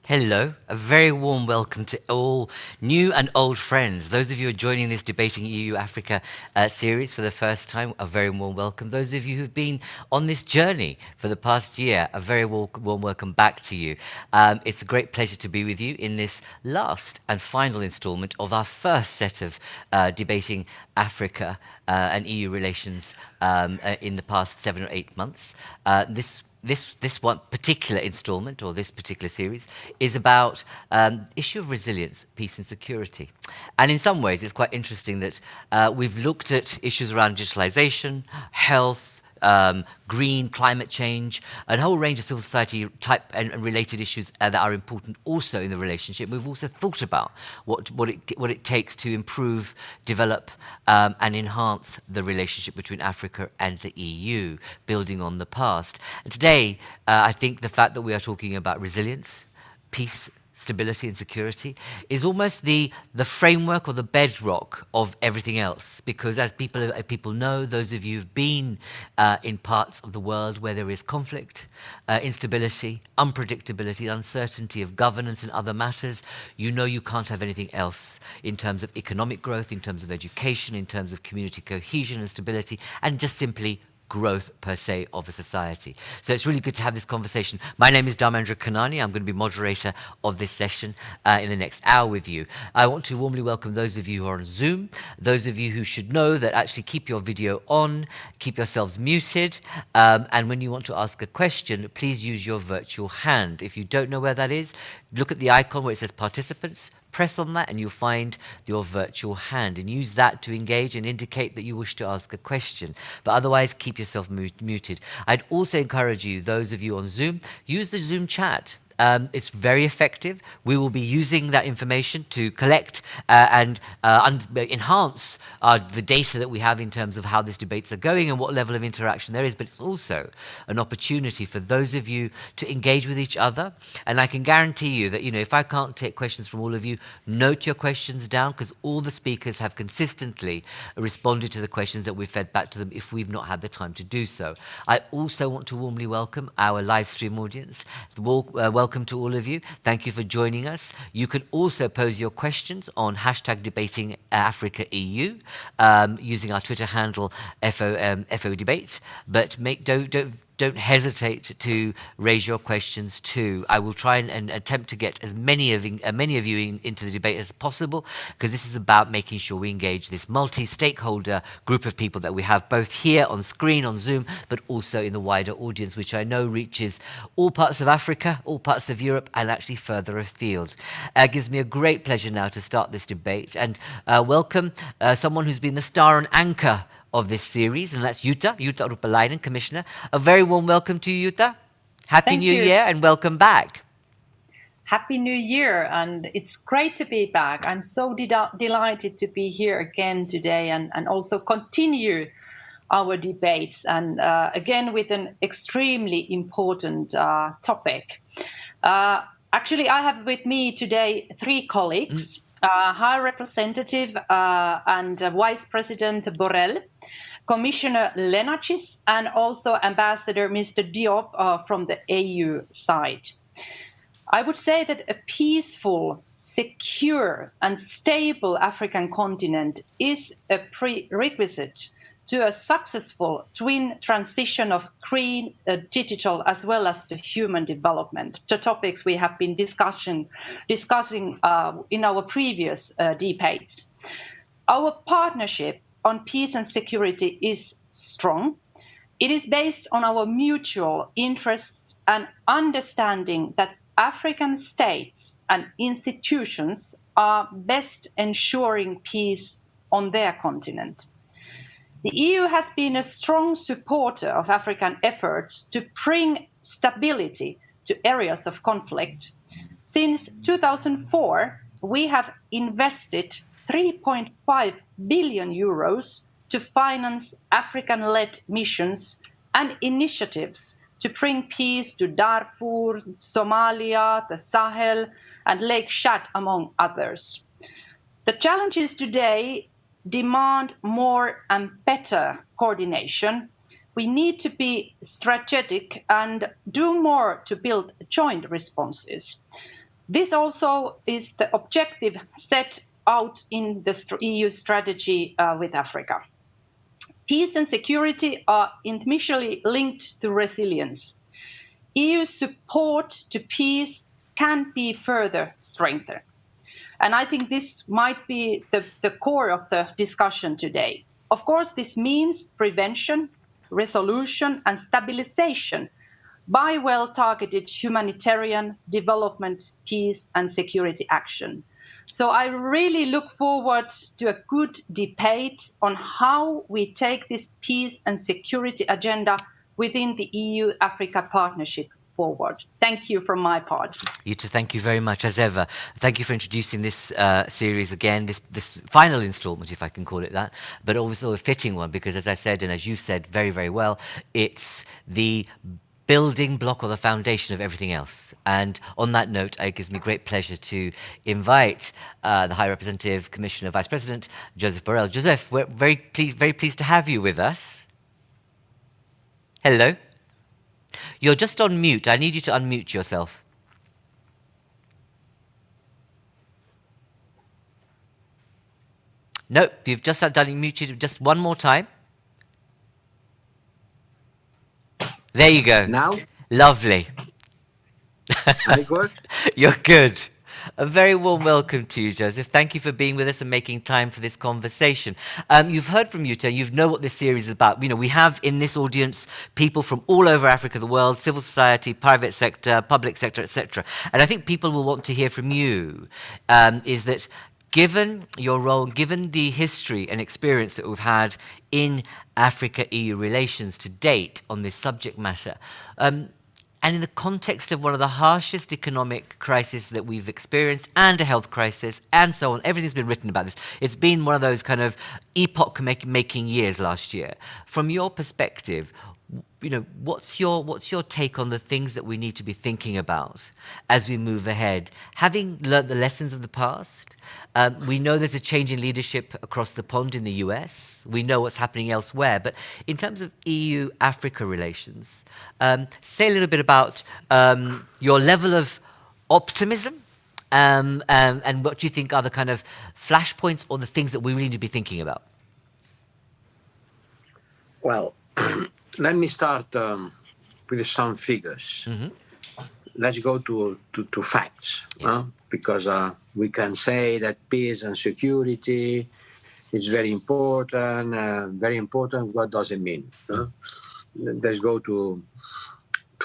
Hello, a very warm welcome to all new and old friends. Those of you who are joining this Debating EU Africa series for the first time, a very warm welcome. Those of you who've been on this journey for the past year, a very warm welcome back to you. It's a great pleasure to be with you in this last and final installment of our first set of Debating Africa and EU relations in the past 7 or 8 months. This one particular installment or this particular series is about issue of resilience, peace and security. And in some ways, it's quite interesting that we've looked at issues around digitalization, health, green, climate change, and a whole range of civil society type and related issues that are important also in the relationship. We've also thought about what it takes to improve, develop, and enhance the relationship between Africa and the EU, building on the past. And today, I think the fact that we are talking about resilience, peace, stability and security is almost the framework or the bedrock of everything else, because as people know, those of you who've been in parts of the world where there is conflict, instability, unpredictability, uncertainty of governance and other matters, you know you can't have anything else in terms of economic growth, in terms of education, in terms of community cohesion and stability, and just simply growth per se of a society. So it's really good to have this conversation. My name is Dharmendra Kanani. I'm going to be moderator of this session in the next hour with you. I want to warmly welcome those of you who are on Zoom, those of you who should know that actually keep your video on, keep yourselves muted, and when you want to ask a question, please use your virtual hand. If you don't know where that is, look at the icon where it says participants, press on that and you'll find your virtual hand and use that to engage and indicate that you wish to ask a question. But otherwise, keep yourself muted. I'd also encourage you, those of you on Zoom, use the Zoom chat. It's very effective. We will be using that information to collect and enhance the data that we have in terms of how these debates are going and what level of interaction there is. But it's also an opportunity for those of you to engage with each other. And I can guarantee you that, if I can't take questions from all of you, note your questions down, because all the speakers have consistently responded to the questions that we've fed back to them if we've not had the time to do so. I also want to warmly welcome our live stream audience. Welcome to all of you. Thank you for joining us. You can also pose your questions on hashtag Debating Africa EU using our Twitter handle FO Debate. But don't hesitate to raise your questions too. I will try and attempt to get as many of you into the debate as possible, because this is about making sure we engage this multi-stakeholder group of people that we have both here on screen, on Zoom, but also in the wider audience, which I know reaches all parts of Africa, all parts of Europe, and actually further afield. It gives me a great pleasure now to start this debate and welcome someone who's been the star and anchor of this series, and that's Jutta Urpilainen, Commissioner. A very warm welcome to you, Jutta. Happy New Year and welcome back. Happy New Year, and it's great to be back. I'm so delighted to be here again today and also continue our debates, and again with an extremely important topic. Actually, I have with me today 3 colleagues. High Representative and Vice President Borrell, Commissioner Lenarčič, and also Ambassador Mr. Diop from the AU side. I would say that a peaceful, secure, and stable African continent is a prerequisite to a successful twin transition of green, digital, as well as the human development, the topics we have been discussing in our previous debates. Our partnership on peace and security is strong. It is based on our mutual interests and understanding that African states and institutions are best ensuring peace on their continent. The EU has been a strong supporter of African efforts to bring stability to areas of conflict. Since 2004, we have invested 3.5 billion euros to finance African-led missions and initiatives to bring peace to Darfur, Somalia, the Sahel, and Lake Chad, among others. The challenges today demand more and better coordination. We need to be strategic and do more to build joint responses. This also is the objective set out in the EU strategy with Africa. Peace and security are intimately linked to resilience. EU support to peace can be further strengthened. And I think this might be the core of the discussion today. Of course, this means prevention, resolution, and stabilization by well-targeted humanitarian development, peace, and security action. So I really look forward to a good debate on how we take this peace and security agenda within the EU-Africa partnership forward. Thank you from my part. Jutta, thank you very much, as ever. Thank you for introducing this series again, this final installment, if I can call it that, but also a fitting one, because as I said, and as you said very, very well, it's the building block or the foundation of everything else. And on that note, it gives me great pleasure to invite the High Representative, Commissioner, Vice President, Josep Borrell. Josep, we're very pleased to have you with us. Hello. You're just on mute. I need you to unmute yourself. Nope, you've just done muted just one more time. There you go. Now? Lovely. I good? You're good. A very warm welcome to you, Joseph. Thank you for being with us and making time for this conversation. You've heard from Jutta. You know what this series is about. You know, we have in this audience people from all over Africa, the world, civil society, private sector, public sector, etc. And I think people will want to hear from you. Is that given your role, given the history and experience that we've had in Africa-EU relations to date on this subject matter, and in the context of one of the harshest economic crises that we've experienced, and a health crisis, and so on, everything's been written about this. It's been one of those kind of epoch-making years last year. From your perspective, you know, what's your take on the things that we need to be thinking about as we move ahead? Having learnt the lessons of the past, we know there's a change in leadership across the pond in the US. We know what's happening elsewhere. But in terms of EU-Africa relations, say a little bit about your level of optimism and what you think are the kind of flashpoints or the things that we really need to be thinking about. Well, let me start with some figures. Mm-hmm. Let's go to facts, yes. Because we can say that peace and security is very important. Very important. What does it mean? Let's go to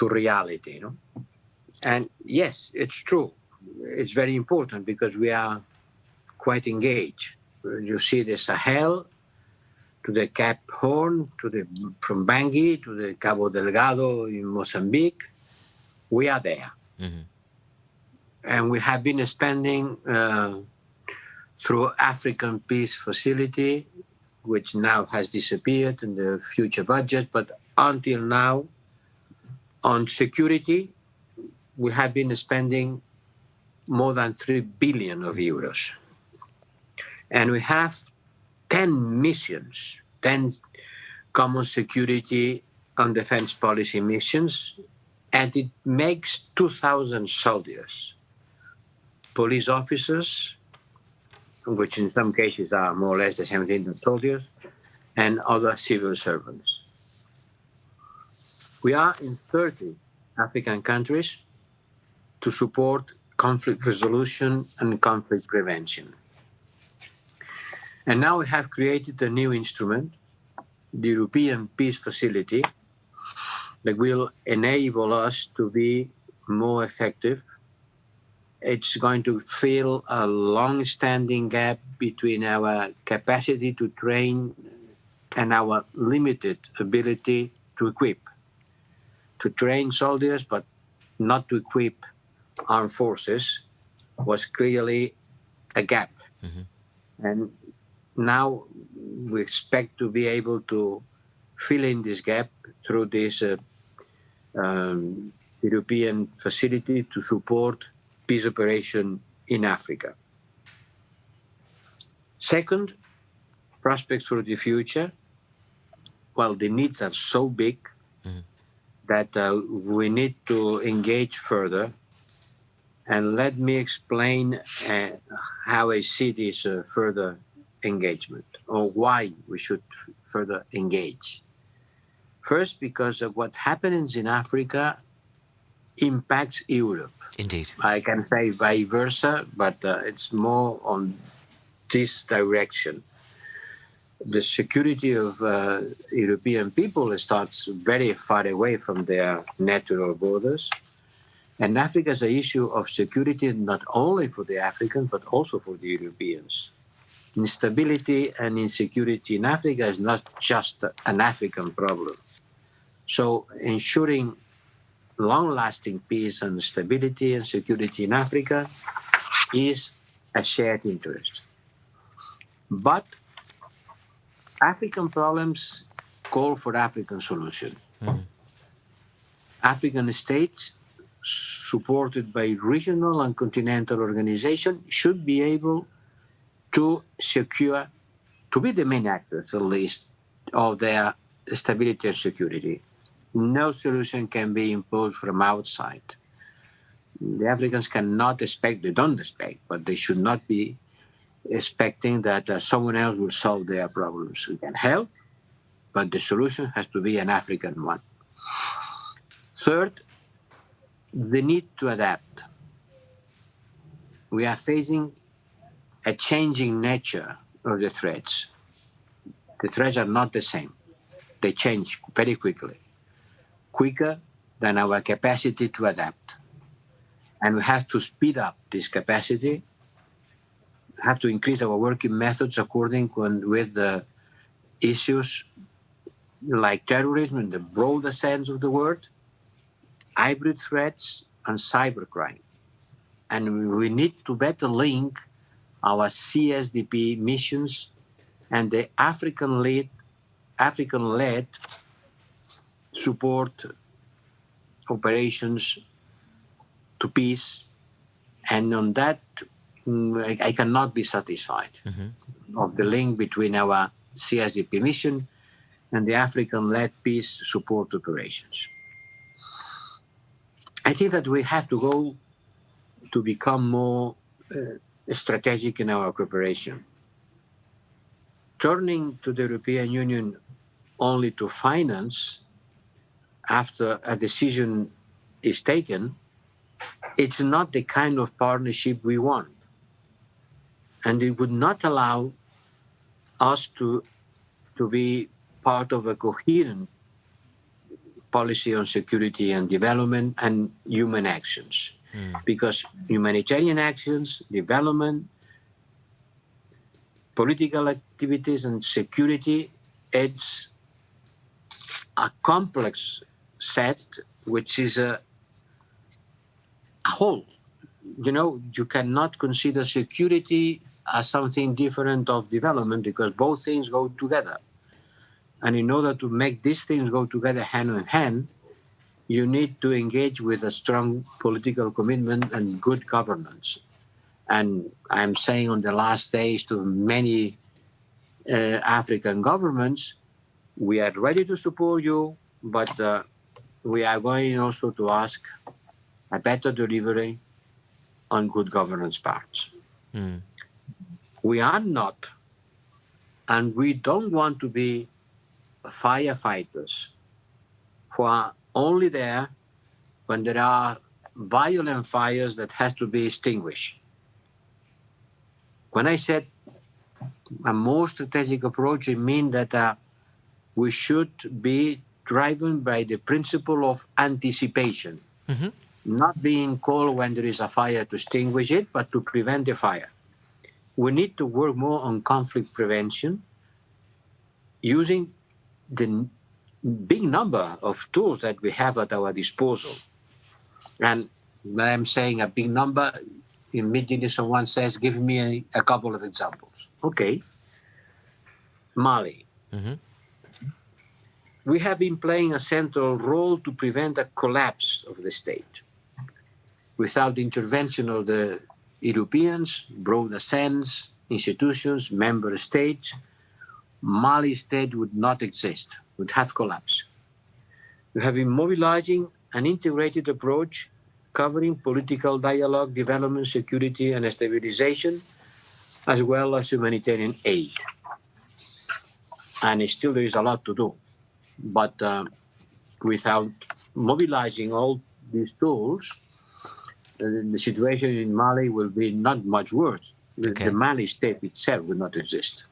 reality. And yes, it's true. It's very important because we are quite engaged. You see the Sahel, to the Cape Horn, from Bangui to the Cabo Delgado in Mozambique, we are there. Mm-hmm. And we have been spending through African Peace Facility, which now has disappeared in the future budget, but until now, on security, we have been spending more than 3 billion of euros. And we have 10 missions, 10 common security and defense policy missions, and it makes 2,000 soldiers, police officers, which in some cases are more or less the same thing as soldiers, and other civil servants. We are in 30 African countries to support conflict resolution and conflict prevention. And now we have created a new instrument, the European Peace Facility, that will enable us to be more effective. It's going to fill a long-standing gap between our capacity to train and our limited ability to equip. To train soldiers, but not to equip armed forces, was clearly a gap. Mm-hmm. And now we expect to be able to fill in this gap through this European facility to support peace operation in Africa. Second, prospects for the future. Well, the needs are so big that we need to engage further. And let me explain how I see this further engagement, or why we should further engage. First, because of what happens in Africa impacts Europe. Indeed. I can say vice versa, but it's more on this direction. The security of European people starts very far away from their natural borders. And Africa is an issue of security not only for the Africans, but also for the Europeans. Instability and insecurity in Africa is not just an African problem. So ensuring long-lasting peace and stability and security in Africa is a shared interest. But African problems call for African solution. African states, supported by regional and continental organizations, should be able to secure, to be the main actors at least, of their stability and security. No solution can be imposed from outside. The Africans cannot expect, they don't expect, but they should not be expecting that someone else will solve their problems. We can help, but the solution has to be an African one. Third, the need to adapt. We are facing a changing nature of the threats. The threats are not the same. They change very quickly, quicker than our capacity to adapt. And we have to speed up this capacity, have to increase our working methods according with the issues like terrorism in the broader sense of the word, hybrid threats, and cybercrime. And we need to better link our CSDP missions and the African-led support operations to peace. And on that, I cannot be satisfied of the link between our CSDP mission and the African-led peace support operations. I think that we have to go to become more strategic in our cooperation. Turning to the European Union only to finance after a decision is taken, it's not the kind of partnership we want. And it would not allow us to be part of a coherent policy on security and development and human actions. Because humanitarian actions, development, political activities, and security, it's a complex set, which is a whole. You know, you cannot consider security as something different of development because both things go together. And in order to make these things go together hand in hand, you need to engage with a strong political commitment and good governance. And I'm saying on the last days to many African governments, we are ready to support you, but we are going also to ask a better delivery on good governance parts. We are not, and we don't want to be firefighters who are only there when there are violent fires that has to be extinguished. When I said a more strategic approach, it means that we should be driven by the principle of anticipation, not being called when there is a fire to extinguish it, but to prevent the fire. We need to work more on conflict prevention using the big number of tools that we have at our disposal. And when I'm saying a big number, immediately someone says, give me a couple of examples. Okay. Mali. We have been playing a central role to prevent a collapse of the state. Without the intervention of the Europeans, broader sense, institutions, member states, Mali state would not exist, would have collapsed. We have been mobilizing an integrated approach covering political dialogue, development, security, and stabilization, as well as humanitarian aid. And still there is a lot to do. But without mobilizing all these tools, the situation in Mali will be not much worse. Okay. The Mali state itself will not exist.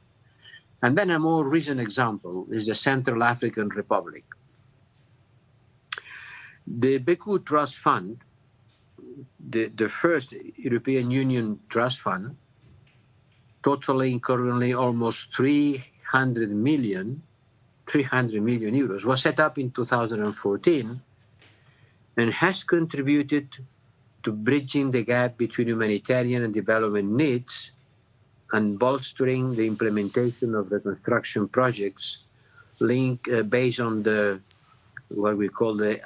And then a more recent example is the Central African Republic. The Beku Trust Fund, the first European Union trust fund, totaling currently almost 300 million euros, was set up in 2014 and has contributed to bridging the gap between humanitarian and development needs and bolstering the implementation of reconstruction projects based on what we call the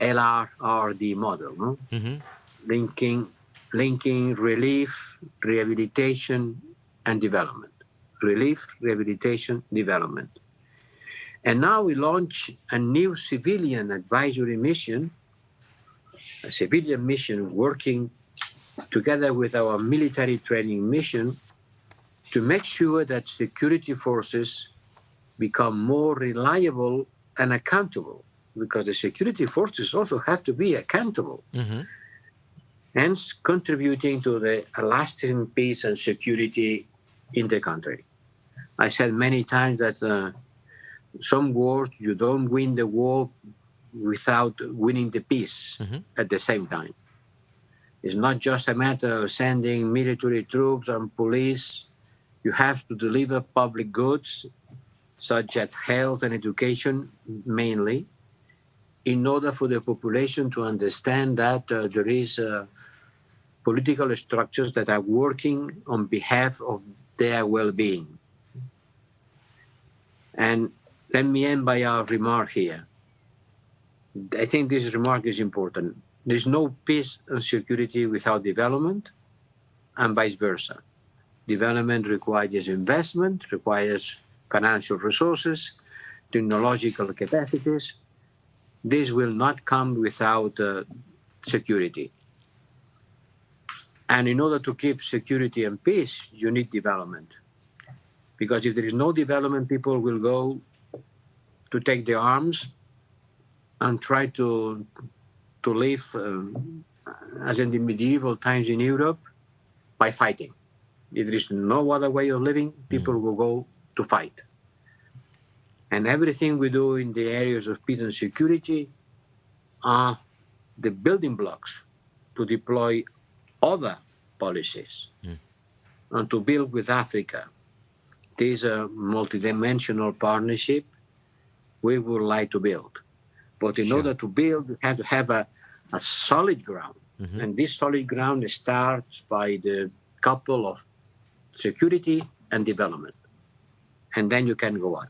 LRRD model, no? Mm-hmm. linking relief, rehabilitation, and development. Relief, rehabilitation, development. And now we launch a new civilian advisory mission, a civilian mission working together with our military training mission to make sure that security forces become more reliable and accountable, because the security forces also have to be accountable, hence contributing to the lasting peace and security in the country. I said many times that some wars, you don't win the war without winning the peace at the same time. It's not just a matter of sending military troops and police. You have to deliver public goods, such as health and education mainly, in order for the population to understand that there is political structures that are working on behalf of their well-being. And let me end by a remark here. I think this remark is important. There's no peace and security without development, and vice versa. Development requires investment, requires financial resources, technological capacities. This will not come without security. And in order to keep security and peace, you need development. Because if there is no development, people will go to take their arms and try to live as in the medieval times in Europe by fighting. If there is no other way of living, people will go to fight. And everything we do in the areas of peace and security are the building blocks to deploy other policies and to build with Africa. This is a multidimensional partnership we would like to build. But in order to build, we have to have a solid ground. And this solid ground starts by the couple of security and development. And then you can go on.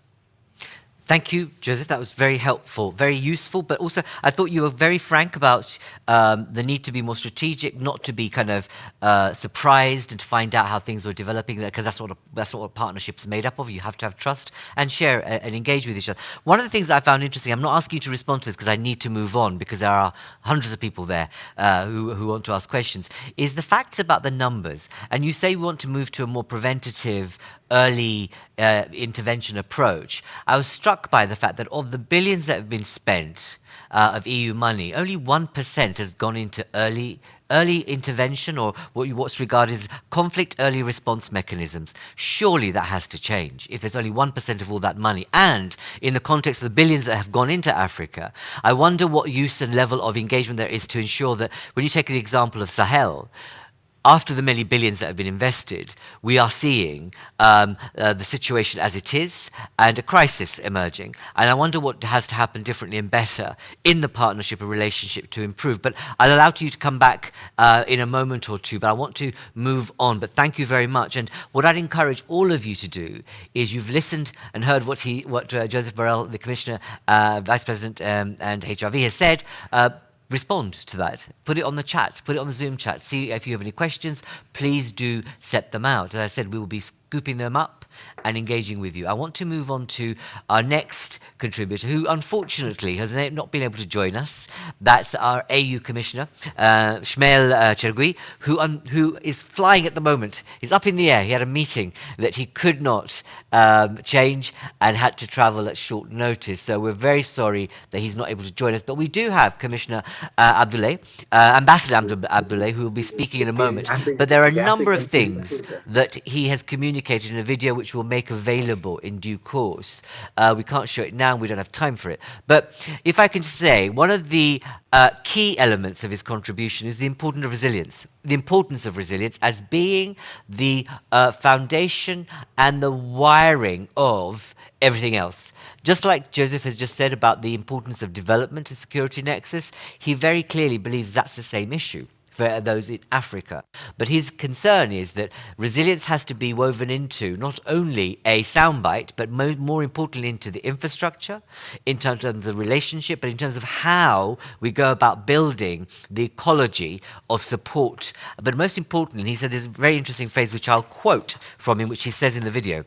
Thank you, Joseph. That was very helpful, very useful, but also I thought you were very frank about the need to be more strategic, not to be kind of surprised and to find out how things were developing, because that's what a partnership is made up of. You have to have trust and share and engage with each other. One of the things that I found interesting, I'm not asking you to respond to this because I need to move on because there are hundreds of people there who want to ask questions, is the facts about the numbers. And you say we want to move to a more preventative, early intervention approach. I was struck by the fact that of the billions that have been spent of EU money, only 1% has gone into early intervention, or what's regarded as conflict early response mechanisms. Surely that has to change if there's only 1% of all that money. And in the context of the billions that have gone into Africa, I wonder what use and level of engagement there is to ensure that, when you take the example of Sahel, after the many billions that have been invested, we are seeing the situation as it is and a crisis emerging. And I wonder what has to happen differently and better in the partnership and relationship to improve. But I'll allow you to come back in a moment or two, but I want to move on. But thank you very much. And what I'd encourage all of you to do is, you've listened and heard what Josep Borrell, the Commissioner, Vice President and HRV has said. Respond to that. Put it on the chat. Put it on the Zoom chat. See if you have any questions. Please do set them out. As I said, we will be scooping them up and engaging with you. I want to move on to our next contributor, who unfortunately has not been able to join us. That's our AU Commissioner, Shmail Chergui, who is flying at the moment. He's up in the air. He had a meeting that he could not change and had to travel at short notice. So we're very sorry that he's not able to join us. But we do have Commissioner Abdoulaye, Ambassador Abdoulaye, who will be speaking in a moment. But there are a number of things that he has communicated in a video which we'll make available in due course. We can't show it now, we don't have time for it. But if I can say, one of the key elements of his contribution is the importance of resilience as being the foundation and the wiring of everything else. Just like Joseph has just said about the importance of development and security nexus, he very clearly believes that's the same issue for those in Africa. But his concern is that resilience has to be woven into not only a soundbite, but more importantly into the infrastructure, in terms of the relationship, but in terms of how we go about building the ecology of support. But most importantly, he said there's a very interesting phrase which I'll quote from him, which he says in the video.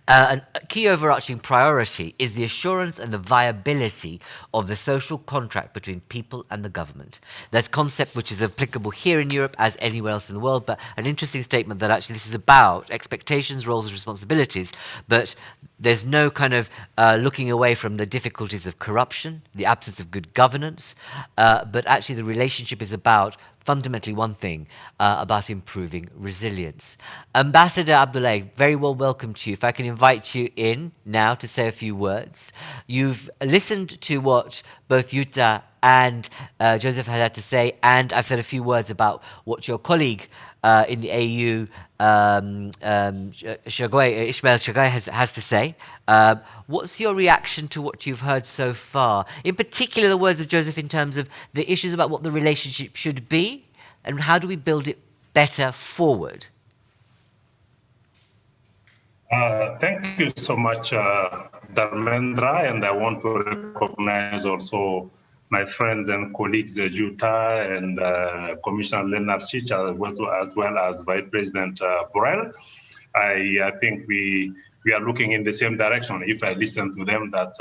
A key overarching priority is the assurance and the viability of the social contract between people and the government. That's a concept which is applicable here in Europe as anywhere else in the world, but an interesting statement that actually this is about expectations, roles and responsibilities, but there's no kind of looking away from the difficulties of corruption, the absence of good governance, but actually the relationship is about fundamentally one thing, about improving resilience. Ambassador Abdoulaye, very well welcome to you. If I can invite you in now to say a few words. You've listened to what both Jutta and Joseph had to say, and I've said a few words about what your colleague in the AU, Ismail Chergui, has to say. What's your reaction to what you've heard so far? In particular, the words of Joseph in terms of the issues about what the relationship should be, and how do we build it better forward? Thank you so much, Dharmendra, and I want to recognize also my friends and colleagues, Jutta and Commissioner Lenarčič, as well as Vice President Borrell. I think we are looking in the same direction. If I listen to them, that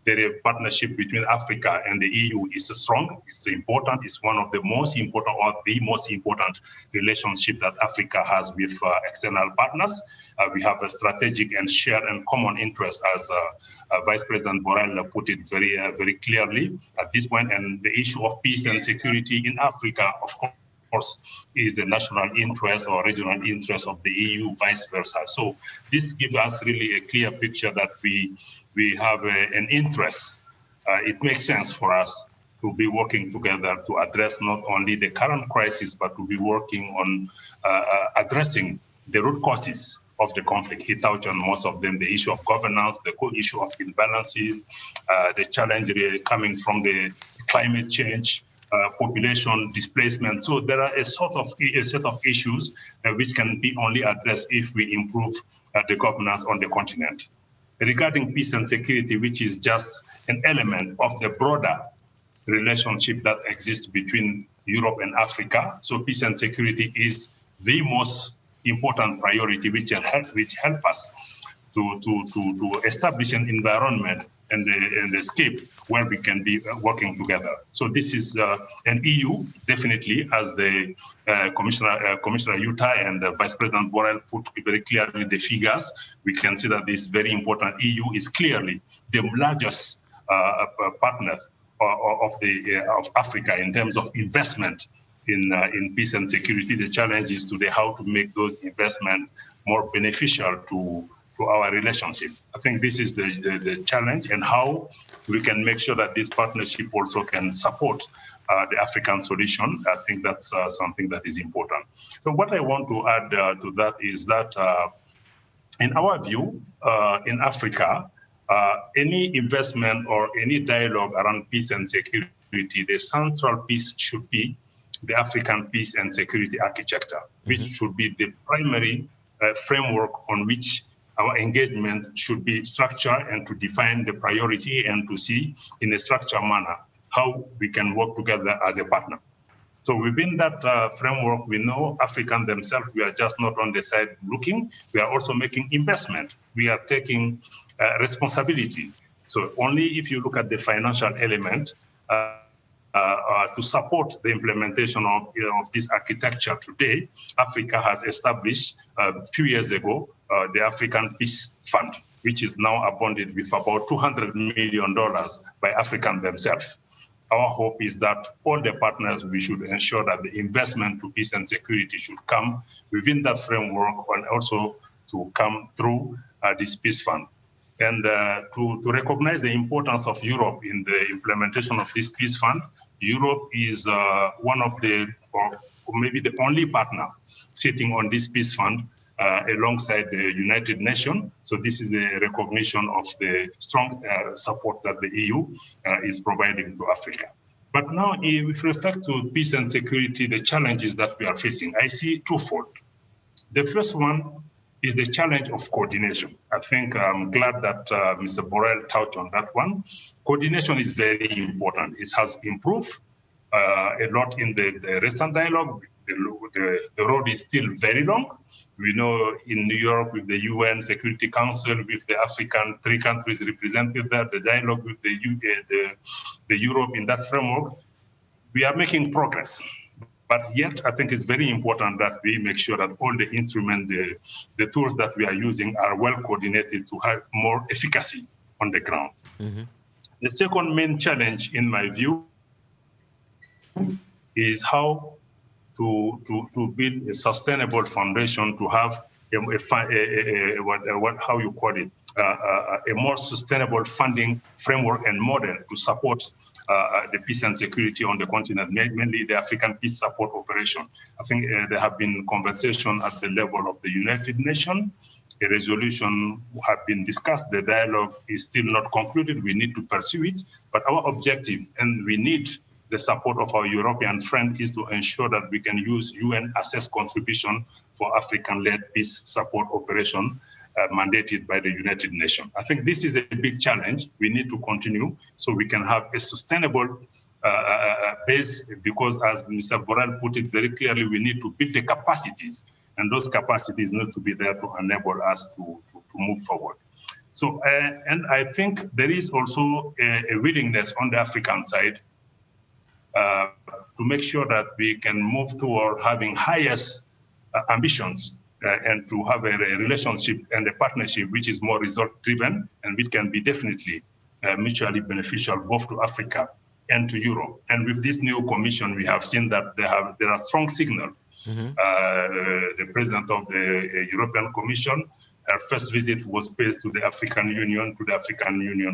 the partnership between Africa and the EU is strong, it's important, it's one of the most important or the most important relationship that Africa has with external partners. We have a strategic and shared and common interest, as Vice President Borrell put it very clearly at this point. And the issue of peace and security in Africa, of course, is a national interest or regional interest of the EU, vice versa. So this gives us really a clear picture that we have an interest. It makes sense for us to be working together to address not only the current crisis, but to be working on addressing the root causes of the conflict. He touched on most of them: the issue of governance, the core issue of imbalances, the challenge coming from the climate change, population displacement. So there are a set of issues which can be only addressed if we improve the governance on the continent. Regarding peace and security, which is just an element of the broader relationship that exists between Europe and Africa. So peace and security is the most important priority which help us to establish an environment and the escape where we can be working together. So this is an EU, definitely, as the Commissioner Jutta and Vice President Borrell put very clearly the figures. We can see that this very important. EU is clearly the largest partners of Africa in terms of investment in peace and security. The challenge is today how to make those investments more beneficial to our relationship. I think this is the challenge, and how we can make sure that this partnership also can support the African solution. I think that's something that is important. So what I want to add to that is that in our view, in Africa, any investment or any dialogue around peace and security, the central piece should be the African peace and security architecture, which should be the primary framework on which our engagement should be structured, and to define the priority and to see in a structured manner how we can work together as a partner. So within that framework, we know Africans themselves, we are just not on the side looking, we are also making investment. We are taking responsibility. So only if you look at the financial element to support the implementation of this architecture today, Africa has established a few years ago the African Peace Fund, which is now abonded with about $200 million by Africans themselves. Our hope is that all the partners, we should ensure that the investment to peace and security should come within that framework and also to come through this peace fund. And to recognize the importance of Europe in the implementation of this peace fund, Europe is one of the, or maybe the only partner sitting on this peace fund alongside the United Nations. So this is a recognition of the strong support that the EU is providing to Africa. But now, with respect to peace and security, the challenges that we are facing, I see twofold. The first one is the challenge of coordination. I think I'm glad that Mr. Borrell touched on that one. Coordination is very important. It has improved a lot in the recent dialogue. The road is still very long. We know in New York with the UN Security Council, with the African 3 countries represented there, the dialogue with the Europe in that framework, we are making progress. But yet, I think it's very important that we make sure that all the instruments, the tools that we are using are well coordinated to have more efficacy on the ground. Mm-hmm. The second main challenge, in my view, is how to build a sustainable foundation to have a more sustainable funding framework and model to support the peace and security on the continent, mainly the African Peace Support Operation. I think there have been conversations at the level of the United Nations. A resolution have been discussed. The dialogue is still not concluded. We need to pursue it. But our objective, and we need the support of our European friend, is to ensure that we can use UN assessed contribution for African-led peace support operation mandated by the United Nations. I think this is a big challenge. We need to continue so we can have a sustainable base, because as Mr. Borrell put it very clearly, we need to build the capacities, and those capacities need to be there to enable us to move forward. So, and I think there is also a willingness on the African side to make sure that we can move toward having highest ambitions and to have a relationship and a partnership which is more result-driven and which can be definitely mutually beneficial both to Africa and to Europe. And with this new commission, we have seen that there are strong signals. Mm-hmm. The president of the European Commission, her first visit was paid to the African Union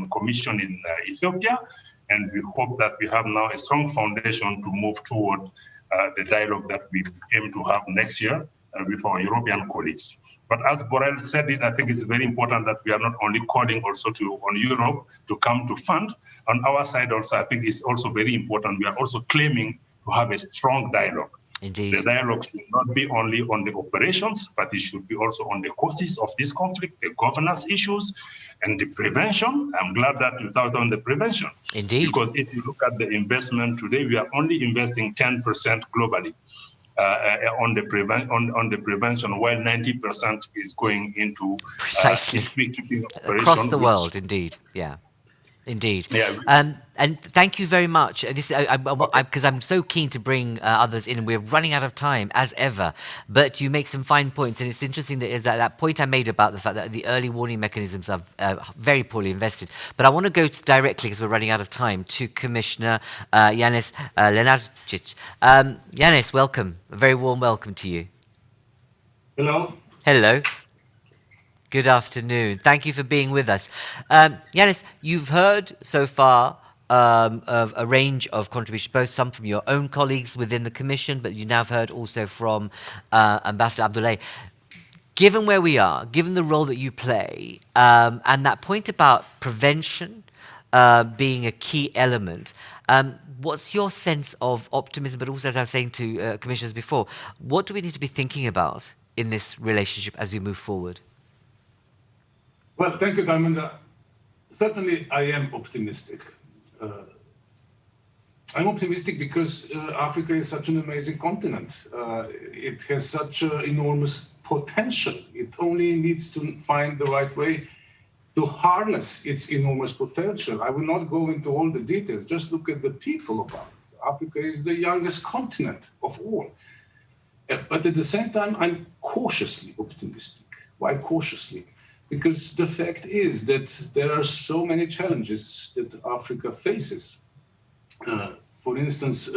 Commission in Ethiopia. And we hope that we have now a strong foundation to move toward the dialogue that we aim to have next year with our European colleagues. But as Borrell said it, I think it's very important that we are not only calling also on Europe to come to fund. On our side also, I think it's also very important. We are also claiming to have a strong dialogue. Indeed. The dialogue should not be only on the operations, but it should be also on the causes of this conflict, the governance issues, and the prevention. I'm glad that you touched on the prevention. Indeed. Because if you look at the investment today, we are only investing 10% globally on the prevention, while 90% is going into peacekeeping operations. Across the world, indeed. Yeah. Indeed. Yeah. And thank you very much. This because I'm so keen to bring others in. We're running out of time, as ever. But you make some fine points. And it's interesting that point I made about the fact that the early warning mechanisms are very poorly invested. But I want to go directly, because we're running out of time, to Commissioner Janez Lenarčič. Janez, welcome. A very warm welcome to you. Hello. Hello. Good afternoon. Thank you for being with us. Janez, you've heard so far of a range of contributions, both some from your own colleagues within the Commission, but you now have heard also from Ambassador Abdoulaye. Given where we are, given the role that you play, and that point about prevention being a key element, what's your sense of optimism, but also, as I was saying to commissioners before, what do we need to be thinking about in this relationship as we move forward? Well, thank you, Dharmendra. Certainly, I am optimistic. I'm optimistic because Africa is such an amazing continent. It has such enormous potential. It only needs to find the right way to harness its enormous potential. I will not go into all the details. Just look at the people of Africa. Africa is the youngest continent of all. But at the same time, I'm cautiously optimistic. Why cautiously? Because the fact is that there are so many challenges that Africa faces. For instance,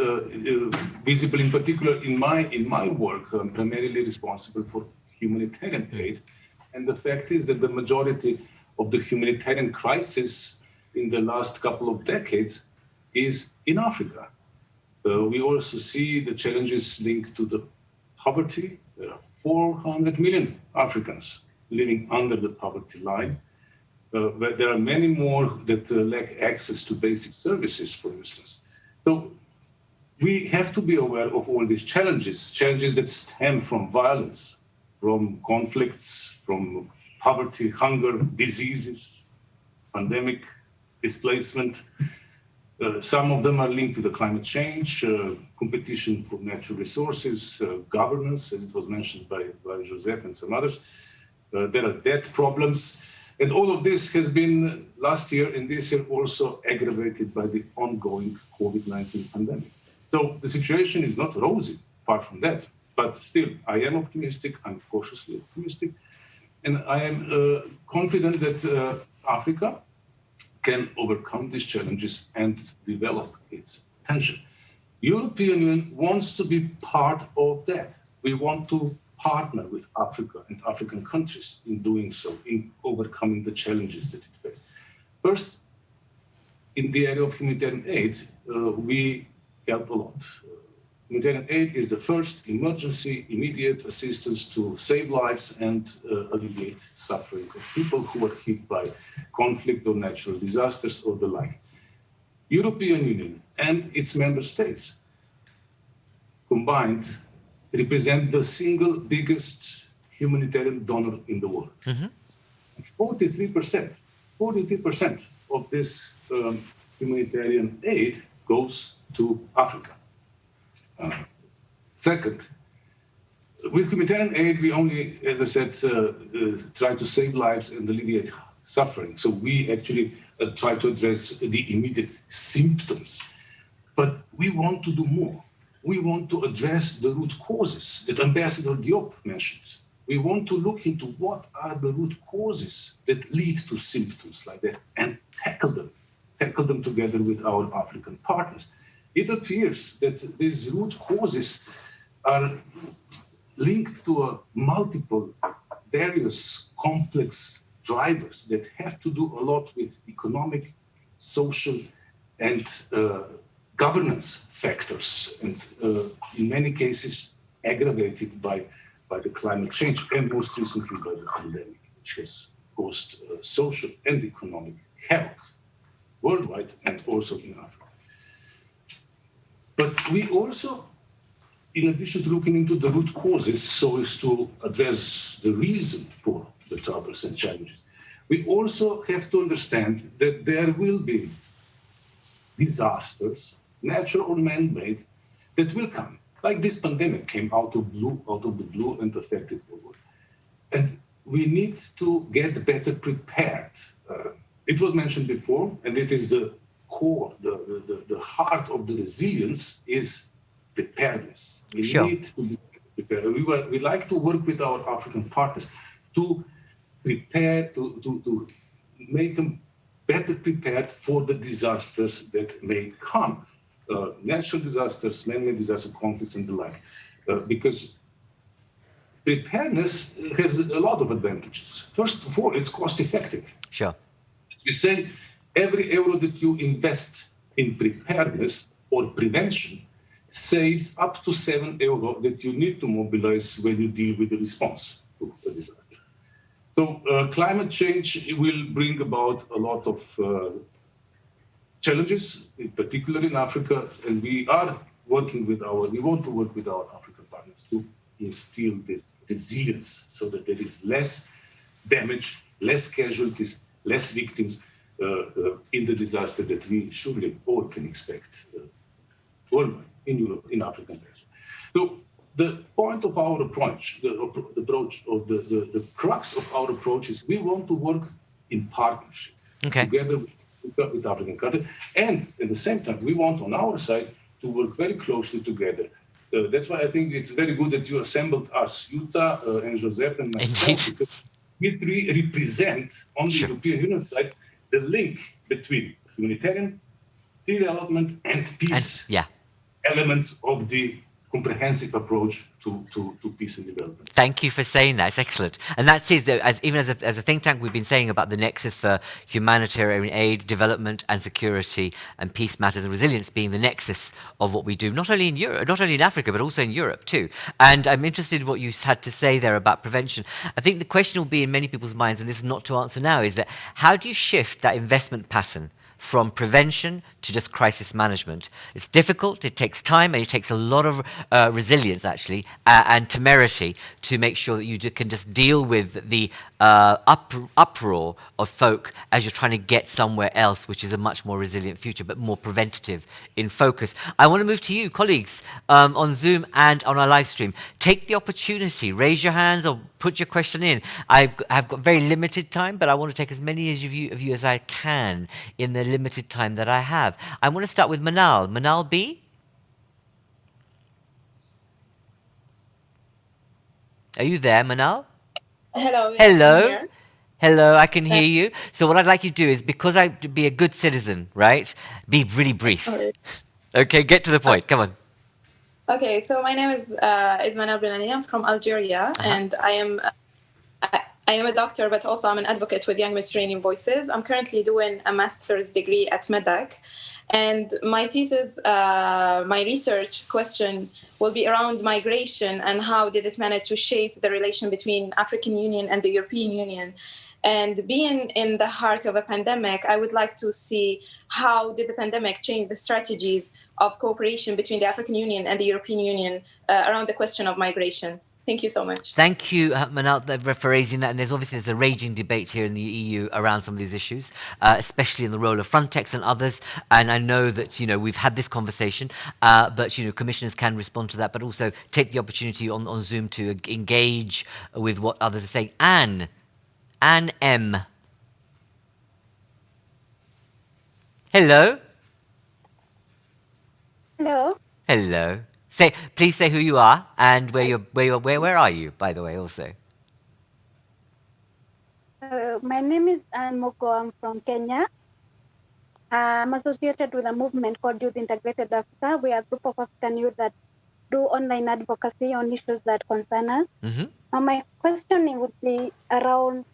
visible in particular in my work, I'm primarily responsible for humanitarian aid. And the fact is that the majority of the humanitarian crisis in the last couple of decades is in Africa. We also see the challenges linked to the poverty. There are 400 million Africans living under the poverty line. But there are many more that lack access to basic services, for instance. So we have to be aware of all these challenges that stem from violence, from conflicts, from poverty, hunger, diseases, pandemic, displacement. Some of them are linked to the climate change, competition for natural resources, governance, as it was mentioned by Josep and some others. There are debt problems. And all of this has been last year and this year also aggravated by the ongoing COVID-19 pandemic. So the situation is not rosy, apart from that. But still, I am optimistic. I'm cautiously optimistic. And I am confident that Africa can overcome these challenges and develop its potential. European Union wants to be part of that. We want to partner with Africa and African countries in doing so, in overcoming the challenges that it faces. First, in the area of humanitarian aid, we help a lot. Humanitarian aid is the first emergency, immediate assistance to save lives and alleviate suffering of people who are hit by conflict or natural disasters or the like. European Union and its member states combined represent the single biggest humanitarian donor in the world. Mm-hmm. It's 43% of this humanitarian aid goes to Africa. Second, with humanitarian aid, we only, as I said, try to save lives and alleviate suffering. So we actually try to address the immediate symptoms. But we want to do more. We want to address the root causes that Ambassador Diop mentioned. We want to look into what are the root causes that lead to symptoms like that and tackle them together with our African partners. It appears that these root causes are linked to multiple, various complex drivers that have to do a lot with economic, social, and governance factors, and in many cases aggravated by the climate change, and most recently by the pandemic, which has caused social and economic havoc worldwide and also in Africa. But we also, in addition to looking into the root causes so as to address the reason for the troubles and challenges, we also have to understand that there will be disasters, natural or man-made, that will come. Like this pandemic came out of the blue and affected the world. And we need to get better prepared. It was mentioned before, and it is the core, the heart of the resilience is preparedness. We need to be prepared. We like to work with our African partners to prepare, to make them better prepared for the disasters that may come. Natural disasters, man-made disasters, conflicts, and the like. Because preparedness has a lot of advantages. First of all, it's cost-effective. Sure. As we say, every euro that you invest in preparedness or prevention saves up to €7 that you need to mobilize when you deal with the response to a disaster. So climate change will bring about a lot of challenges, in particular in Africa, and we want to work with our African partners to instill this resilience so that there is less damage, less casualties, less victims in the disaster that we surely all can expect worldwide, in Europe, in Africa. So the point of our approach, the crux of our approach is we want to work in partnership together with African countries. And at the same time, we want on our side to work very closely together. That's why I think it's very good that you assembled us, Jutta and Josep and myself, because we three represent on the European Union side the link between humanitarian development and peace elements of the comprehensive approach to peace and development. Thank you for saying that. It's excellent. And that is, even as a think tank, we've been saying about the nexus for humanitarian aid, development and security and peace matters and resilience being the nexus of what we do, not only in Europe, not only in Africa, but also in Europe too. And I'm interested in what you had to say there about prevention. I think the question will be in many people's minds, and this is not to answer now, is that how do you shift that investment pattern from prevention to just crisis management? It's difficult, it takes time, and it takes a lot of resilience, actually, and temerity to make sure that you can just deal with the uproar of folk as you're trying to get somewhere else, which is a much more resilient future, but more preventative in focus. I want to move to you, colleagues, on Zoom and on our live stream. Take the opportunity, raise your hands or put your question in. I've got very limited time, but I want to take as many of you as I can in the limited time that I have. I want to start with Manal. Manal B? Are you there, Manal? Hello. Hello. Hello, I can hear you. So what I'd like you to do is, because I to be a good citizen, right? Be really brief. Okay, get to the point. Come on. Okay, so my name is Manal Benani. I'm from Algeria, and I am a doctor, but also I'm an advocate with Young Mediterranean Voices. I'm currently doing a master's degree at MEDAC. And my thesis, my research question will be around migration and how did it manage to shape the relation between African Union and the European Union. And being in the heart of a pandemic, I would like to see how did the pandemic change the strategies of cooperation between the African Union and the European Union around the question of migration. Thank you so much. Thank you, Manal, for raising that. And there's a raging debate here in the EU around some of these issues, especially in the role of Frontex and others. And I know that, we've had this conversation, but, commissioners can respond to that, but also take the opportunity on Zoom to engage with what others are saying. Anne M. Hello. Hello. Hello. Please say who you are and where are you, by the way, also. My name is Anne Moko. I'm from Kenya. I'm associated with a movement called Youth Integrated Africa. We are a group of African youth that do online advocacy on issues that concern us. Mm-hmm. Now, my questioning would be around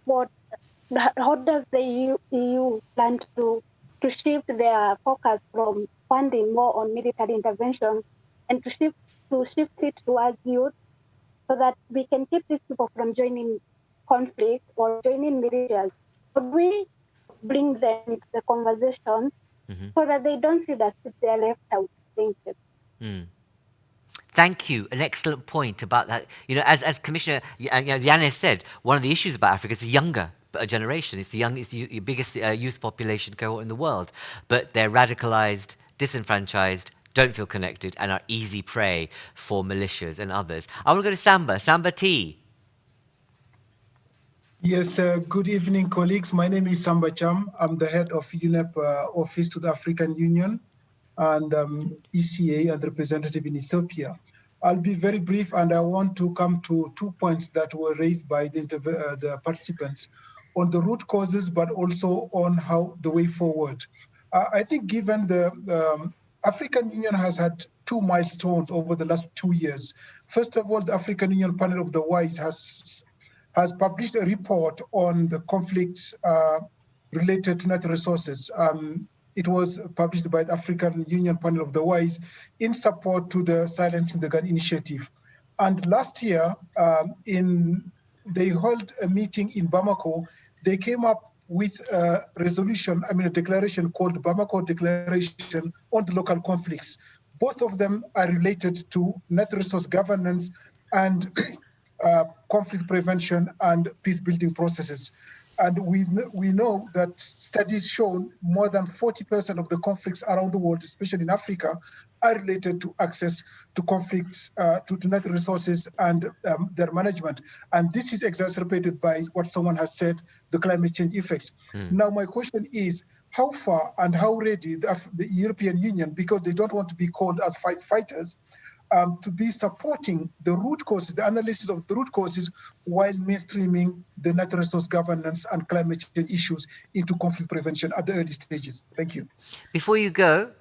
how does the EU plan to shift their focus from funding more on military intervention and to shift it towards youth so that we can keep these people from joining conflict or joining militias. Could we bring them into the conversation so that they don't see that they're left out? Thank you. Mm. Thank you. An excellent point about that. As Commissioner Janez said, one of the issues about Africa is the younger generation. It's the biggest youth population cohort in the world, but they're radicalized, disenfranchised, don't feel connected, and are easy prey for militias and others. I want to go to Samba. Samba T. Yes, good evening, colleagues. My name is Samba Cham. I'm the head of UNEP Office to the African Union and ECA and representative in Ethiopia. I'll be very brief, and I want to come to 2 points that were raised by the participants on the root causes, but also on how the way forward. I think given the African Union has had 2 milestones over the last 2 years. First of all, the African Union Panel of the Wise has published a report on the conflicts related to natural resources. It was published by the African Union Panel of the Wise in support to the Silencing the Gun initiative. And last year, they held a meeting in Bamako. They came up with a declaration called Bamako Declaration on the Local Conflicts. Both of them are related to natural resource governance and conflict prevention and peace-building processes. And we know that studies show more than 40% of the conflicts around the world, especially in Africa, are related to access to conflicts, to natural resources and their management. And this is exacerbated by what someone has said, the climate change effects. Now, my question is, how far and how ready the European Union, because they don't want to be called as fighters, to be supporting the root causes, the analysis of the root causes, while mainstreaming the natural resource governance and climate change issues into conflict prevention at the early stages. Thank you. Before you go,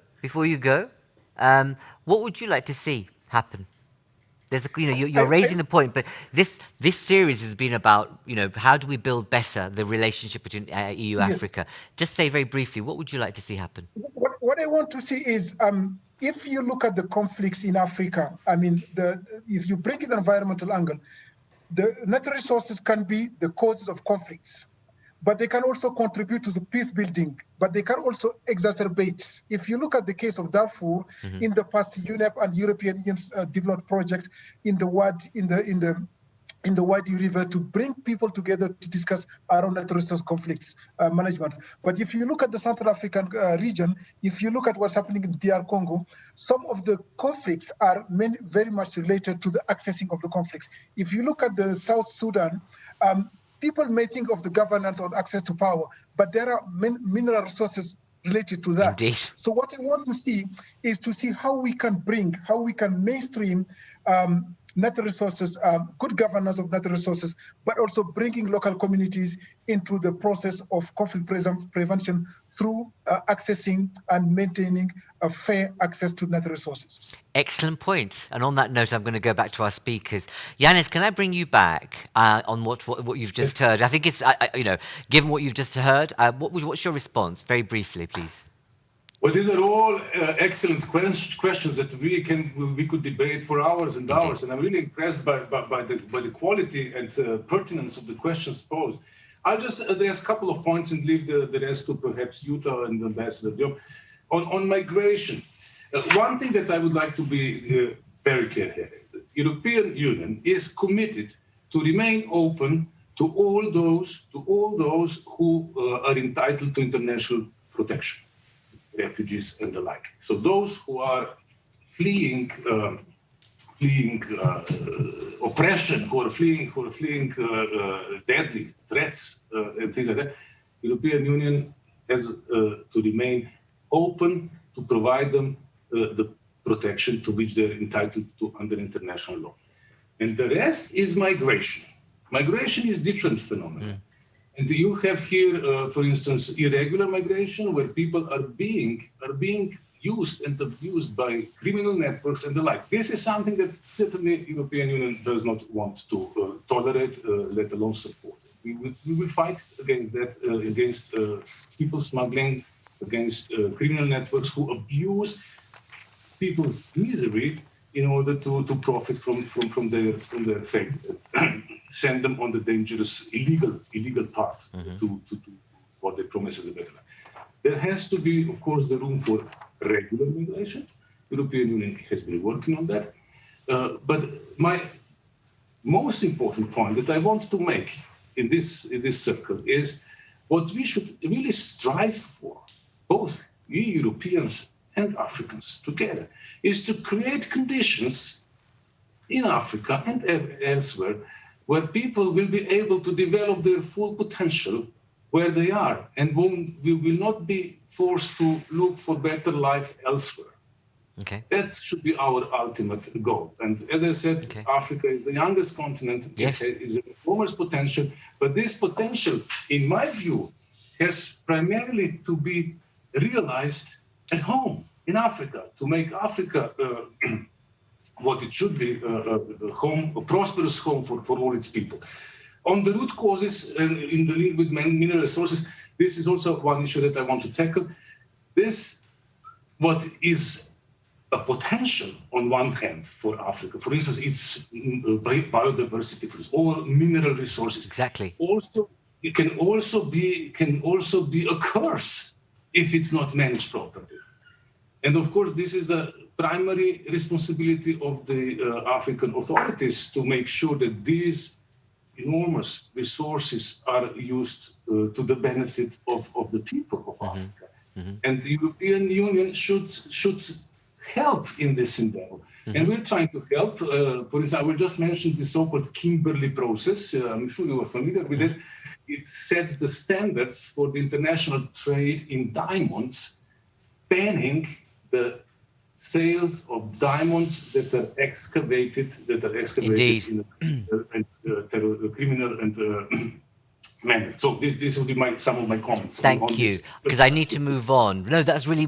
what would you like to see happen? There's you're raising the point, but this series has been about, how do we build better the relationship between EU Africa? Just say very briefly, what would you like to see happen? What I want to see is, if you look at the conflicts in Africa, if you bring in the environmental angle, the natural resources can be the causes of conflicts, but they can also contribute to the peace building, but they can also exacerbate. If you look at the case of Darfur, in the past, UNEP and European Union developed project in the Wadi River to bring people together to discuss around natural resource conflicts management. But if you look at the Central African region, if you look at what's happening in DR Congo, some of the conflicts are very much related to the accessing of the conflicts. If you look at the South Sudan, people may think of the governance or access to power, but there are mineral resources related to that. Indeed. So what I want to see is to see how we can mainstream natural resources, good governance of natural resources, but also bringing local communities into the process of conflict prevention through accessing and maintaining a fair access to natural resources. Excellent point. And on that note, I'm going to go back to our speakers. Janez, can I bring you back on what you've just heard? I think it's, given what you've just heard, what's your response? Very briefly, please. Well, these are all excellent questions that we could debate for hours and hours, and I'm really impressed by the quality and pertinence of the questions posed. I'll just address a couple of points and leave the rest to perhaps Jutta and Ambassador Diop. On migration, one thing that I would like to be very clear here: the European Union is committed to remain open to all those who are entitled to international protection. Refugees and the like. So those who are fleeing oppression, who are fleeing deadly threats and things like that, European Union has to remain open to provide them the protection to which they're entitled to under international law. And the rest is migration. Migration is different phenomenon. And you have here, for instance, irregular migration, where people are being used and abused by criminal networks and the like. This is something that certainly European Union does not want to tolerate, let alone support. We will fight against that, against people smuggling, against criminal networks who abuse people's misery in order to profit from their fate, send them on the dangerous illegal path to what they promise as a better life. There has to be, of course, the room for regular migration. European Union has been working on that. But my most important point that I want to make in this circle is what we should really strive for, both we Europeans and Africans together, is to create conditions in Africa and elsewhere where people will be able to develop their full potential where they are, and we will not be forced to look for better life elsewhere. Okay. That should be our ultimate goal. And as I said, Africa is the youngest continent. Yes. It is enormous potential, but this potential, in my view, has primarily to be realized at home in Africa, to make Africa what it should be, a prosperous home for all its people. On the root causes and in the link with mineral resources, this is also one issue that I want to tackle. What is a potential on one hand for Africa, for instance, it's biodiversity, for all mineral resources. Exactly. Also, it can also be a curse if it's not managed properly. And of course, this is the primary responsibility of the African authorities to make sure that these enormous resources are used to the benefit of the people of Africa. And the European Union should help in this endeavor. And we're trying to help. For example, I will just mention the so-called Kimberley process. I'm sure you are familiar with it. It sets the standards for the international trade in diamonds, banning the sales of diamonds that are excavated Indeed. in a criminal and manner. So this will be some of my comments. Thank you, because I need to move on. No, that's really,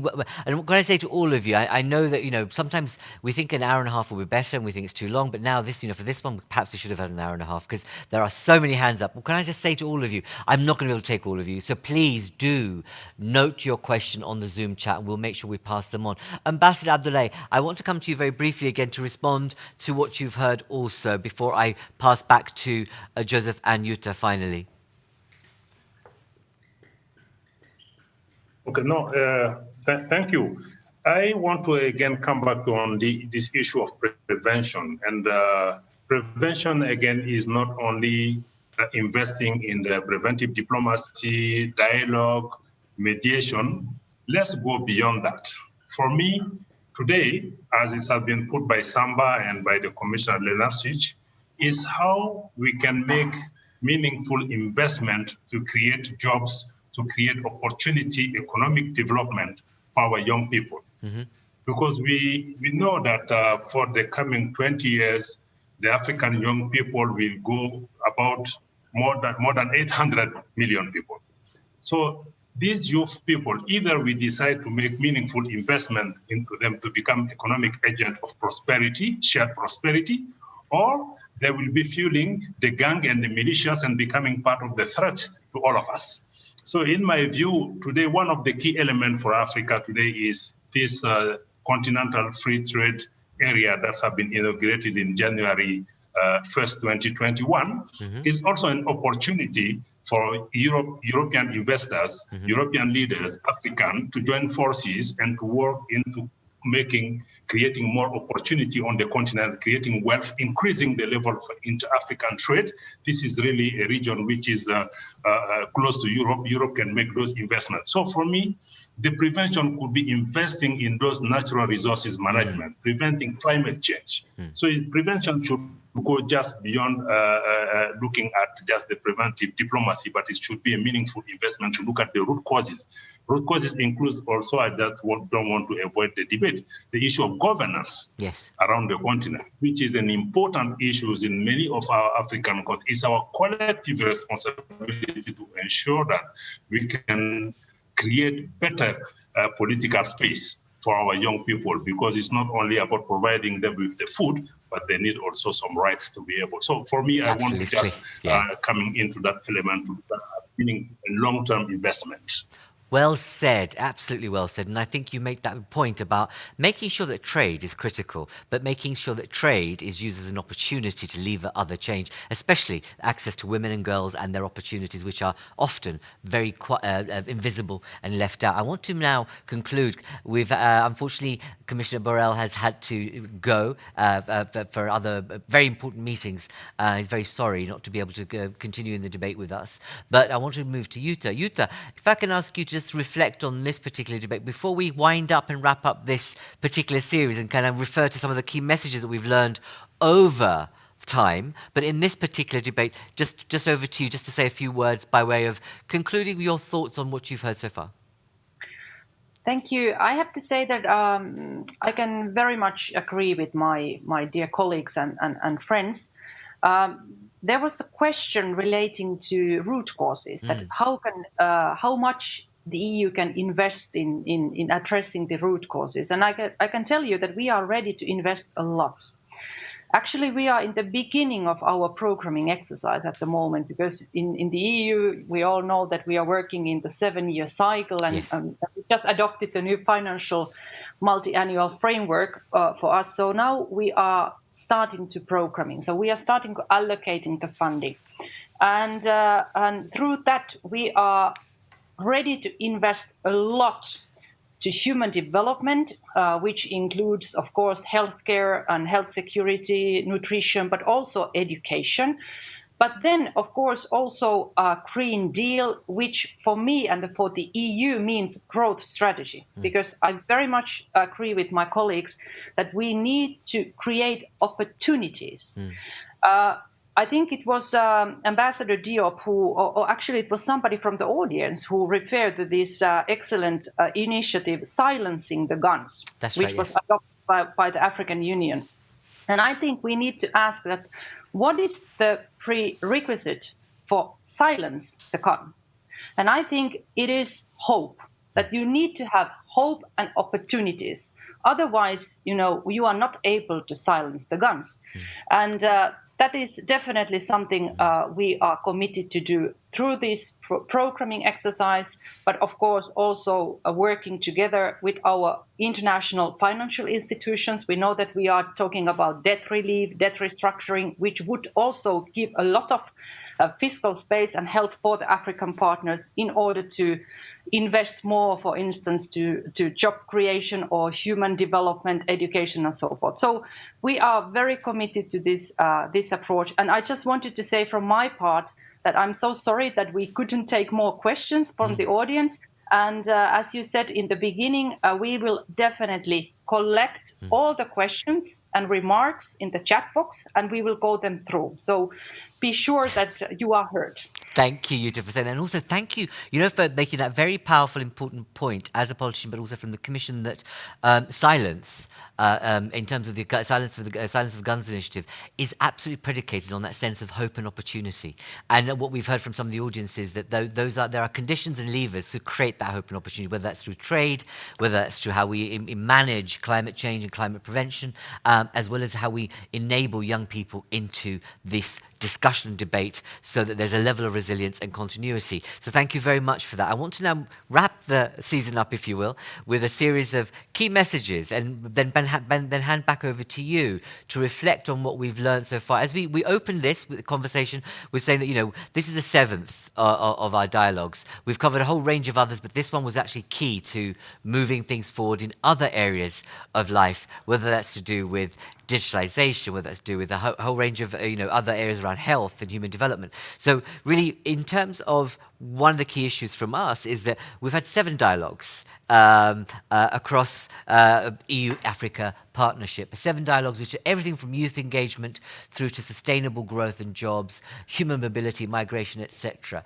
and what can I say to all of you? I know that, sometimes we think an hour and a half will be better and we think it's too long, but now this, for this one, perhaps we should have had an hour and a half because there are so many hands up. Well, can I just say to all of you, I'm not going to be able to take all of you, so please do note your question on the Zoom chat and we'll make sure we pass them on. Ambassador Abdoulaye, I want to come to you very briefly again to respond to what you've heard also before I pass back to Joseph and Jutta finally. Okay, no, thank you. I want to again come back on this issue of prevention. And prevention, again, is not only investing in the preventive diplomacy, dialogue, mediation. Let's go beyond that. For me, today, as it has been put by Samba and by the Commissioner Lenarčič, is how we can make meaningful investment to create jobs, to create opportunity, economic development for our young people. Because we know that for the coming 20 years, the African young people will go about more than 800 million people. So these youth people, either we decide to make meaningful investment into them to become economic agent of prosperity, shared prosperity, or they will be fueling the gang and the militias and becoming part of the threat to all of us. So in my view, today, one of the key elements for Africa today is this continental free trade area that have been inaugurated in January 1st, 2021, is also an opportunity for European investors, European leaders, African, to join forces and to work into creating more opportunity on the continent, creating wealth, increasing the level of inter-African trade. This is really a region which is close to Europe. Europe can make those investments. So for me, the prevention could be investing in those natural resources management, preventing climate change. So prevention should go just beyond looking at just the preventive diplomacy, but it should be a meaningful investment to look at the root causes. Root causes includes also, I don't want to avoid the debate, the issue of governance around the continent, which is an important issue in many of our African countries. It's our collective responsibility to ensure that we can create better political space for our young people, because it's not only about providing them with the food, but they need also some rights to be able. So for me, I want to just coming into that element to that meaning a long-term investment. Well said, absolutely well said. And I think you make that point about making sure that trade is critical, but making sure that trade is used as an opportunity to lever other change, especially access to women and girls and their opportunities, which are often very invisible and left out. I want to now conclude with, unfortunately, Commissioner Borrell has had to go for other very important meetings. He's very sorry not to be able to continue in the debate with us. But I want to move to Jutta. Jutta, if I can ask you to just reflect on this particular debate before we wind up and wrap up this particular series and kind of refer to some of the key messages that we've learned over time. But in this particular debate, just over to you, just to say a few words by way of concluding your thoughts on what you've heard so far. Thank you. I have to say that I can very much agree with my dear colleagues and friends. There was a question relating to root causes, that how much the EU can invest in addressing the root causes. And I can tell you that we are ready to invest a lot. Actually, we are in the beginning of our programming exercise at the moment, because in the EU, we all know that we are working in the 7-year cycle, and we just adopted the new financial multi-annual framework for us. So now we are starting to programming. So we are starting to allocating the funding. And through that, we are ready to invest a lot to human development, which includes, of course, healthcare and health security, nutrition, but also education. But then, of course, also a Green Deal, which for me and for the EU means growth strategy, because I very much agree with my colleagues that we need to create opportunities. I think it was Ambassador Diop or actually it was somebody from the audience who referred to this excellent initiative, Silencing the Guns, which was adopted by the African Union. And I think we need to ask that, what is the prerequisite for silence the gun? And I think it is hope, that you need to have hope and opportunities. Otherwise, you are not able to silence the guns. And that is definitely something we are committed to do through this programming exercise, but of course also working together with our international financial institutions. We know that we are talking about debt relief, debt restructuring, which would also give a lot of fiscal space and help for the African partners in order to invest more, for instance, to job creation or human development, education, and so forth. So we are very committed to this approach. And I just wanted to say from my part that I'm so sorry that we couldn't take more questions from the audience. And as you said in the beginning, we will definitely collect all the questions and remarks in the chat box, and we will go them through. So be sure that you are heard. Thank you, Jutta, for saying that. And also thank you, for making that very powerful, important point as a politician, but also from the Commission, that silence, in terms of the Silence of Guns initiative, is absolutely predicated on that sense of hope and opportunity. And what we've heard from some of the audience is that there are conditions and levers to create that hope and opportunity, whether that's through trade, whether that's through how we manage climate change and climate prevention, as well as how we enable young people into this discussion and debate, so that there's a level of resilience and continuity. So thank you very much for that. I want to now wrap the season up, if you will, with a series of key messages, and then hand back over to you to reflect on what we've learned so far. As we open this with the conversation, we're saying that, this is the seventh of our dialogues. We've covered a whole range of others, but this one was actually key to moving things forward in other areas of life, whether that's to do with digitalization, whether that's to do with a whole range of other areas around health and human development. So really, in terms of one of the key issues from us, is that we've had 7 dialogues across EU-Africa partnership. 7 dialogues which are everything from youth engagement through to sustainable growth and jobs, human mobility, migration, etc.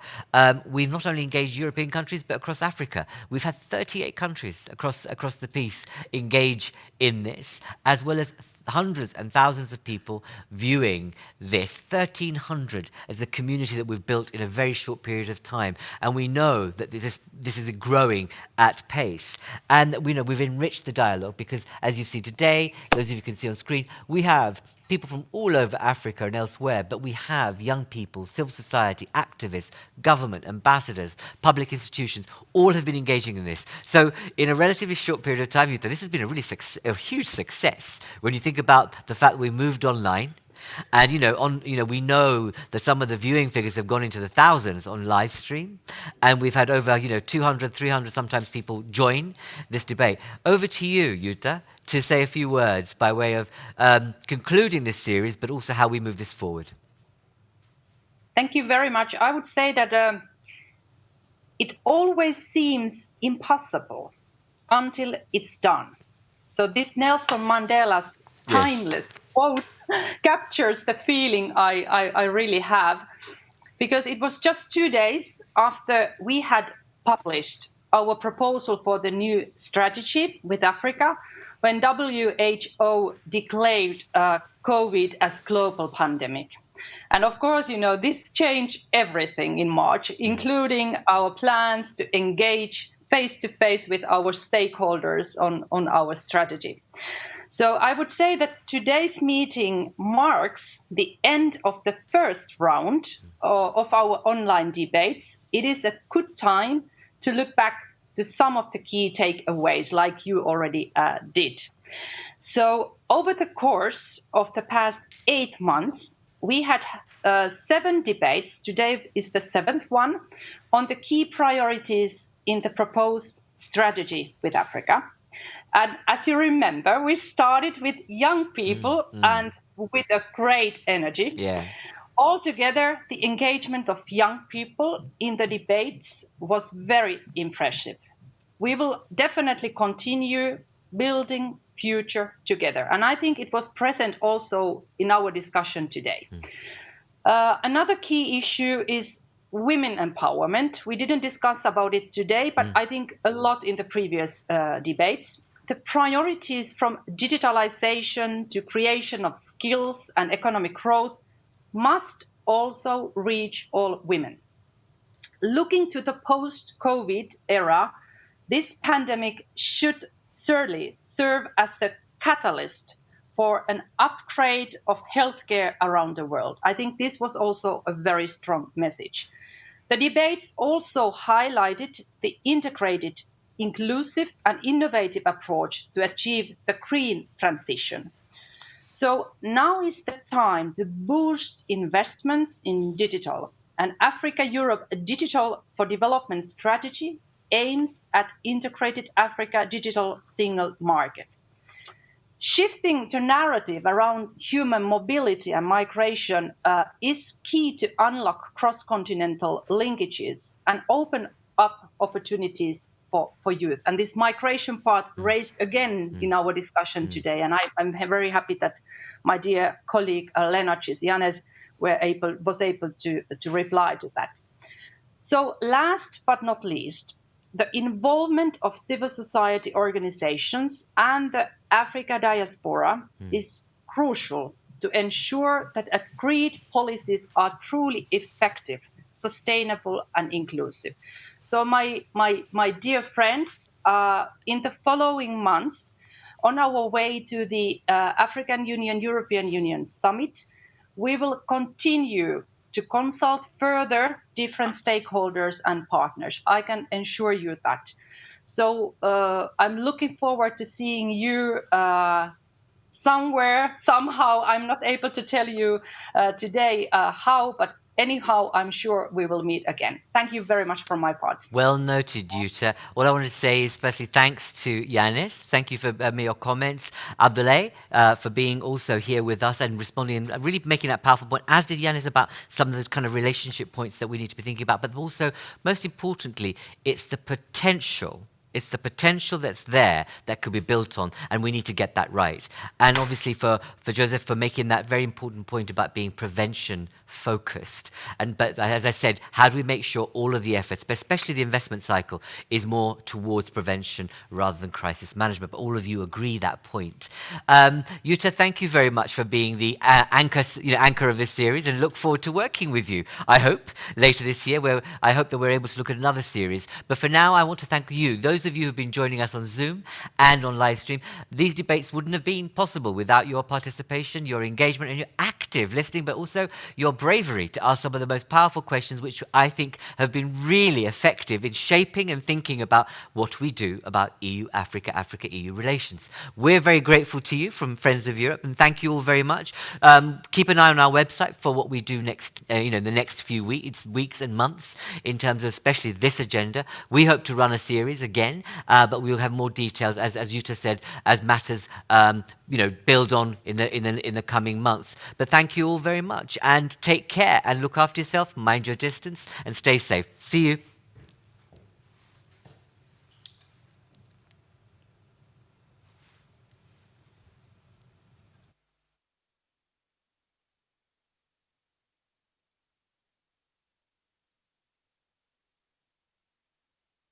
We've not only engaged European countries, but across Africa. We've had 38 countries across the piece engage in this, as well as hundreds and thousands of people viewing this, 1,300 as the community that we've built in a very short period of time. And we know that this is growing at pace. And we know we've enriched the dialogue because, as you've seen today, those of you who can see on screen, we have people from all over Africa and elsewhere, but we have young people, civil society, activists, government, ambassadors, public institutions, all have been engaging in this. So in a relatively short period of time, Jutta, this has been a huge success when you think about the fact that we moved online. And we know that some of the viewing figures have gone into the thousands on live stream, and we've had over 200, 300 sometimes people join this debate. Over to you, Jutta, to say a few words by way of concluding this series, but also how we move this forward. Thank you very much. I would say that it always seems impossible until it's done. So this Nelson Mandela's timeless quote captures the feeling I really have, because it was just 2 days after we had published our proposal for the new strategy with Africa, when WHO declared COVID as global pandemic. And of course, this changed everything in March, including our plans to engage face-to-face with our stakeholders on our strategy. So I would say that today's meeting marks the end of the first round of our online debates. It is a good time to look back to some of the key takeaways, like you already did. So over the course of the past 8 months, we had 7 debates. Today is the 7th one on the key priorities in the proposed strategy with Africa. And as you remember, we started with young people and with a great energy. Yeah. altogether, the engagement of young people in the debates was very impressive. We will definitely continue building future together. And I think it was present also in our discussion today. Another key issue is women empowerment. We didn't discuss about it today, but I think a lot in the previous debates. The priorities from digitalization to creation of skills and economic growth must also reach all women. Looking to the post-COVID era, this pandemic should certainly serve as a catalyst for an upgrade of healthcare around the world. I think this was also a very strong message. The debates also highlighted the integrated, inclusive and innovative approach to achieve the green transition. So now is the time to boost investments in digital. And Africa-Europe Digital for Development strategy aims at integrated Africa digital single market. Shifting the narrative around human mobility and migration is key to unlock cross-continental linkages and open up opportunities for youth. And this migration part raised again in our discussion today. And I'm very happy that my dear colleague Lenarčič, Janez, was able to reply to that. So last but not least, the involvement of civil society organizations and the Africa diaspora is crucial to ensure that agreed policies are truly effective, sustainable and inclusive. So my dear friends, in the following months, on our way to the African Union, European Union Summit, we will continue to consult further different stakeholders and partners. I can assure you that. So I'm looking forward to seeing you somewhere, somehow. I'm not able to tell you today how, but anyhow, I'm sure we will meet again. Thank you very much for my part. Well noted, Jutta. What I want to say is firstly thanks to Janez. Thank you for your comments. Abdoulaye, for being also here with us and responding and really making that powerful point, as did Janez, about some of the kind of relationship points that we need to be thinking about. But also, most importantly, it's the potential. It's the potential that's there that could be built on, and we need to get that right. And obviously for Josep, for making that very important point about being prevention focused. But as I said, how do we make sure all of the efforts, but especially the investment cycle, is more towards prevention rather than crisis management? But all of you agree that point. Jutta, thank you very much for being the anchor of this series, and look forward to working with you, I hope, later this year, where I hope that we're able to look at another series. But for now, I want to thank you, those of you who've been joining us on Zoom and on live stream. These debates wouldn't have been possible without your participation, your engagement and your active listening, but also your bravery to ask some of the most powerful questions, which I think have been really effective in shaping and thinking about what we do about EU-Africa, Africa-EU relations. We're very grateful to you from Friends of Europe, and thank you all very much. Keep an eye on our website for what we do next, the next few weeks and months, in terms of especially this agenda. We hope to run a series again, but we'll have more details, as Jutta said, as matters build on in the coming months. But thank you all very much, and take care and look after yourself, mind your distance, and stay safe. See you.